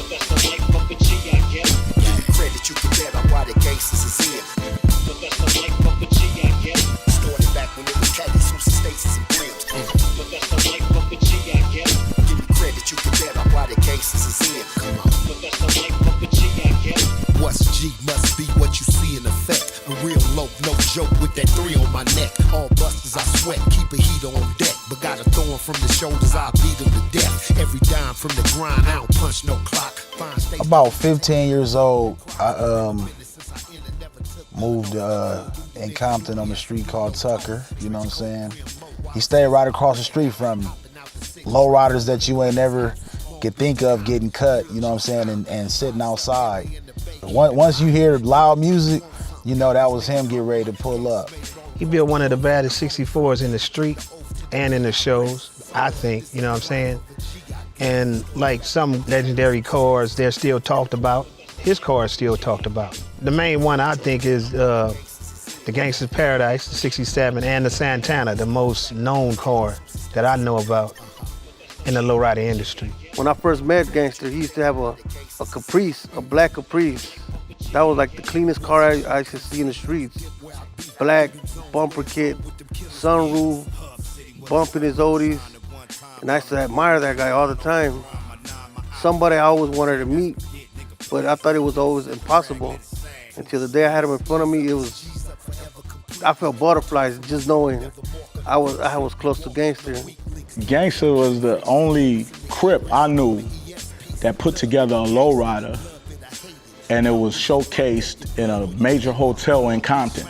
That's the life of a G, I guess. Credit you can bet on why the gangsters is in. That's the life of a G, I guess. Started back when it was caddies, who stasis and brims. That's the life of a G, I guess. Give me credit you can bet on why the gangsters is in. Come on. That's the life of a G, I guess. What's G must be what you see in effect. A real low, no joke with that 3 on my neck. All busters I sweat, keep a heater on deck. But got a thorn from the shoulders, I beat them to death. Every dime from the grind, I don't punch no clock. About 15 years old, I moved in Compton on the street called Tucker, you know what I'm saying? He stayed right across the street from me. Low riders that you ain't never could think of getting cut, you know what I'm saying, and sitting outside. Once you hear loud music, you know that was him getting ready to pull up. He built one of the baddest 64s in the street and in the shows, I think, you know what I'm saying? And like some legendary cars, they're still talked about. His car is still talked about. The main one I think is the Gangsta's Paradise, the 67, and the Santana, the most known car that I know about in the lowrider industry. When I first met Gangster, he used to have a Caprice, a black Caprice. That was like the cleanest car I used to see in the streets. Black, bumper kit, sunroof, bumping his oldies. And I used to admire that guy all the time. Somebody I always wanted to meet, but I thought it was always impossible. Until the day I had him in front of me, I felt butterflies just knowing I was close to Gangster. Gangster was the only Crip I knew that put together a lowrider, and it was showcased in a major hotel in Compton.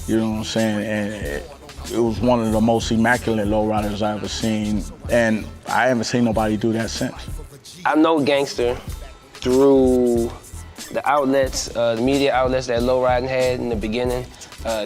You know what I'm saying? And it was one of the most immaculate lowriders I ever seen, and I haven't seen nobody do that since. I know Gangster through the outlets, the media outlets that lowriding had in the beginning,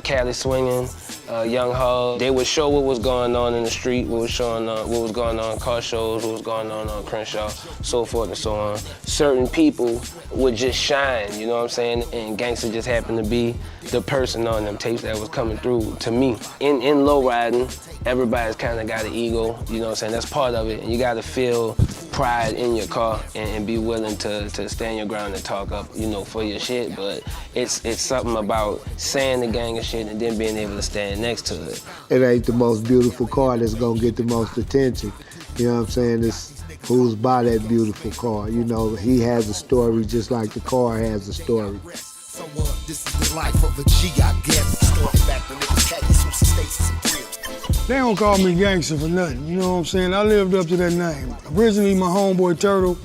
Cali Swinging, Young Hug. They would show what was going on in the street, what was going on in car shows, what was going on Crenshaw, so forth and so on. Certain people would just shine, you know what I'm saying? And Gangster just happened to be the person on them tapes that was coming through to me. In lowriding, everybody's kind of got an ego, you know what I'm saying? That's part of it, and you got to feel pride in your car and be willing to stand your ground and talk up, you know, for your shit. But it's something about saying the gang of shit and then being able to stand next to it. It ain't the most beautiful car that's gonna get the most attention. You know what I'm saying? It's who's by that beautiful car. You know, he has a story just like the car has a story. So this is the life of a G, I guess. Started back when it was caddies, who stasis and brims. They don't call me Gangster for nothing, you know what I'm saying? I lived up to that name. Originally, my homeboy Turtle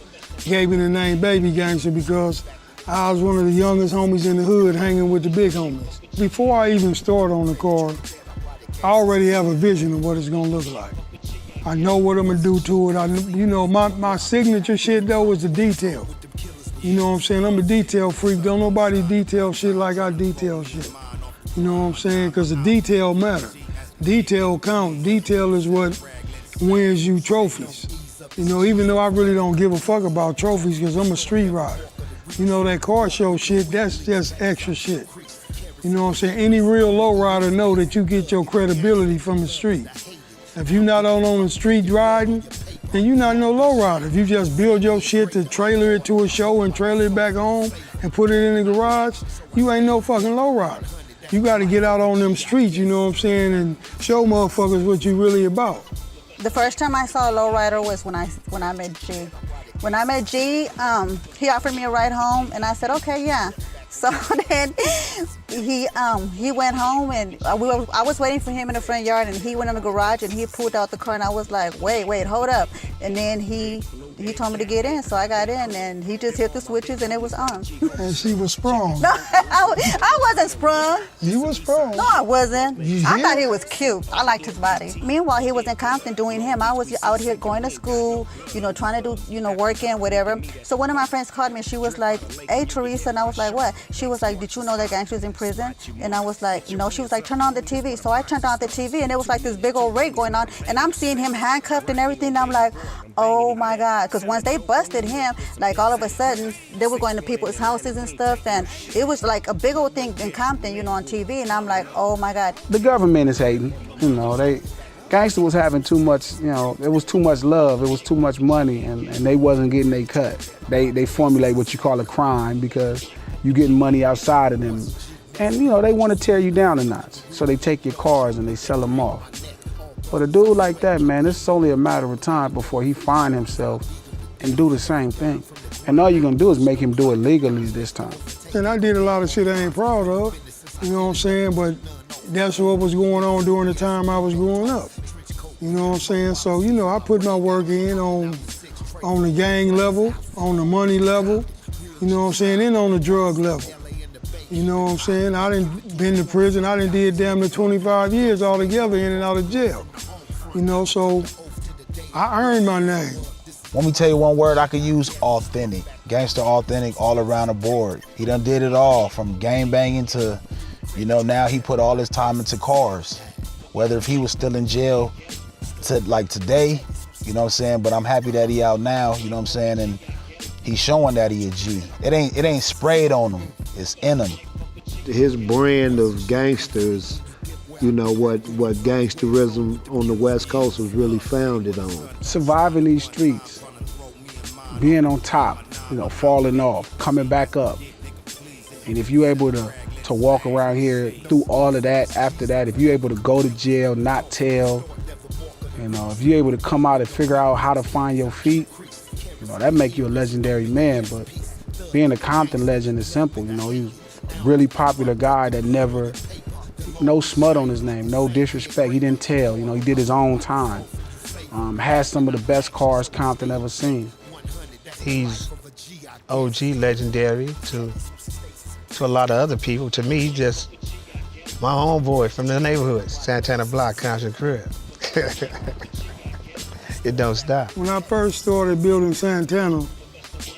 gave me the name Baby Gangster because I was one of the youngest homies in the hood hanging with the big homies. Before I even start on the car, I already have a vision of what it's gonna look like. I know what I'm gonna do to it. My signature shit though is the detail. You know what I'm saying? I'm a detail freak. Don't nobody detail shit like I detail shit. You know what I'm saying? Because the detail matter. Detail count. Detail is what wins you trophies. You know, even though I really don't give a fuck about trophies because I'm a street rider. You know, that car show shit, that's just extra shit. You know what I'm saying? Any real lowrider know that you get your credibility from the street. If you're not on the street riding, then you're not no lowrider. If you just build your shit to trailer it to a show and trailer it back home and put it in the garage, you ain't no fucking lowrider. You gotta get out on them streets, you know what I'm saying, and show motherfuckers what you really about. The first time I saw a lowrider was when I met G. When I met G, he offered me a ride home, and I said, okay, yeah. So then he went home, and I was waiting for him in the front yard, and he went in the garage, and he pulled out the car, and I was like, wait, hold up. And then he told me to get in, so I got in, and he just hit the switches, and it was on. And she was sprung. No, I wasn't sprung. You was sprung. No, I wasn't. I thought he was cute. I liked his body. Meanwhile, he was in Compton doing him. I was out here going to school, you know, trying to do, you know, working, whatever. So one of my friends called me, and she was like, hey, Teresa, and I was like, what? She was like, did you know that Gangster's in prison? And I was like, no. She was like, turn on the TV. So I turned on the TV, and it was like this big old raid going on, and I'm seeing him handcuffed and everything, and I'm like, oh my God. Because once they busted him, like all of a sudden, they were going to people's houses and stuff, and it was like a big old thing in Compton, you know, on TV, and I'm like, oh my God. The government is hating, you know, Gangster was having too much, you know, it was too much love, it was too much money, and they wasn't getting their cut. They formulate what you call a crime because you getting money outside of them. And, you know, they want to tear you down a notch. So they take your cars and they sell them off. But a dude like that, man, it's only a matter of time before he find himself and do the same thing. And all you're going to do is make him do it legally this time. And I did a lot of shit I ain't proud of, you know what I'm saying? But that's what was going on during the time I was growing up. You know what I'm saying? So, you know, I put my work in on the gang level, on the money level, you know what I'm saying, and on the drug level. You know what I'm saying? I done been to prison, I done did damn near 25 years altogether in and out of jail. You know, so I earned my name. Let me tell you one word I could use: authentic. Gangster authentic all around the board. He done did it all, from gang banging to, you know, now he put all his time into cars. Whether if he was still in jail to like today, you know what I'm saying, but I'm happy that he out now, you know what I'm saying, and he's showing that he a G. It ain't sprayed on him, it's in him. His brand of gangsters, you know, what gangsterism on the West Coast was really founded on. Surviving these streets, being on top, you know, falling off, coming back up. And if you're able to walk around here through all of that, after that, if you're able to go to jail, not tell, you know, if you're able to come out and figure out how to find your feet, you know, that make you a legendary man. But being a Compton legend is simple, you know, he was a really popular guy that never, no smut on his name, no disrespect, he didn't tell, you know, he did his own time. Had some of the best cars Compton ever seen. He's OG legendary to a lot of other people. To me, he's just my homeboy from the neighborhood, Santana Block, Compton Crib. It don't stop. When I first started building Santana,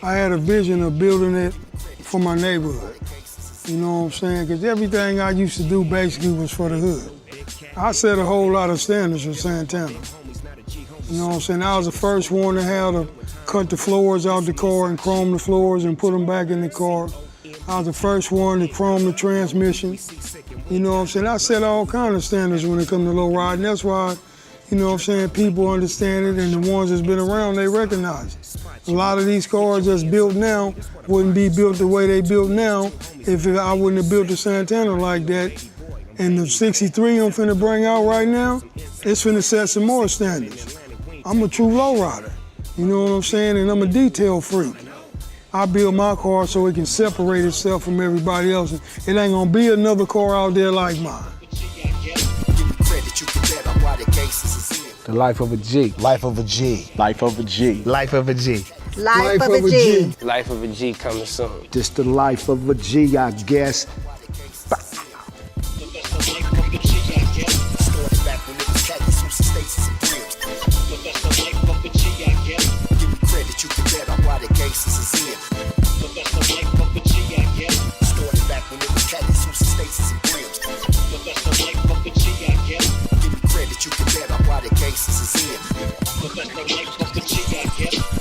I had a vision of building it for my neighborhood. You know what I'm saying? Because everything I used to do basically was for the hood. I set a whole lot of standards for Santana. You know what I'm saying? I was the first one to have to cut the floors out the car and chrome the floors and put them back in the car. I was the first one to chrome the transmission. You know what I'm saying? I set all kind of standards when it comes to low riding. That's why, you know what I'm saying, people understand it, and the ones that's been around, they recognize it. A lot of these cars that's built now wouldn't be built the way they built now if I wouldn't have built the Santana like that. And the 63 I'm finna bring out right now, it's finna set some more standards. I'm a true lowrider, you know what I'm saying? And I'm a detail freak. I build my car so it can separate itself from everybody else. It ain't gonna be another car out there like mine. The life of a G. Life of a G. Life of a G. Life of a G. Life of a G. Life of a G coming soon. This the life of a G, I guess. But that's the life of the G, I guess.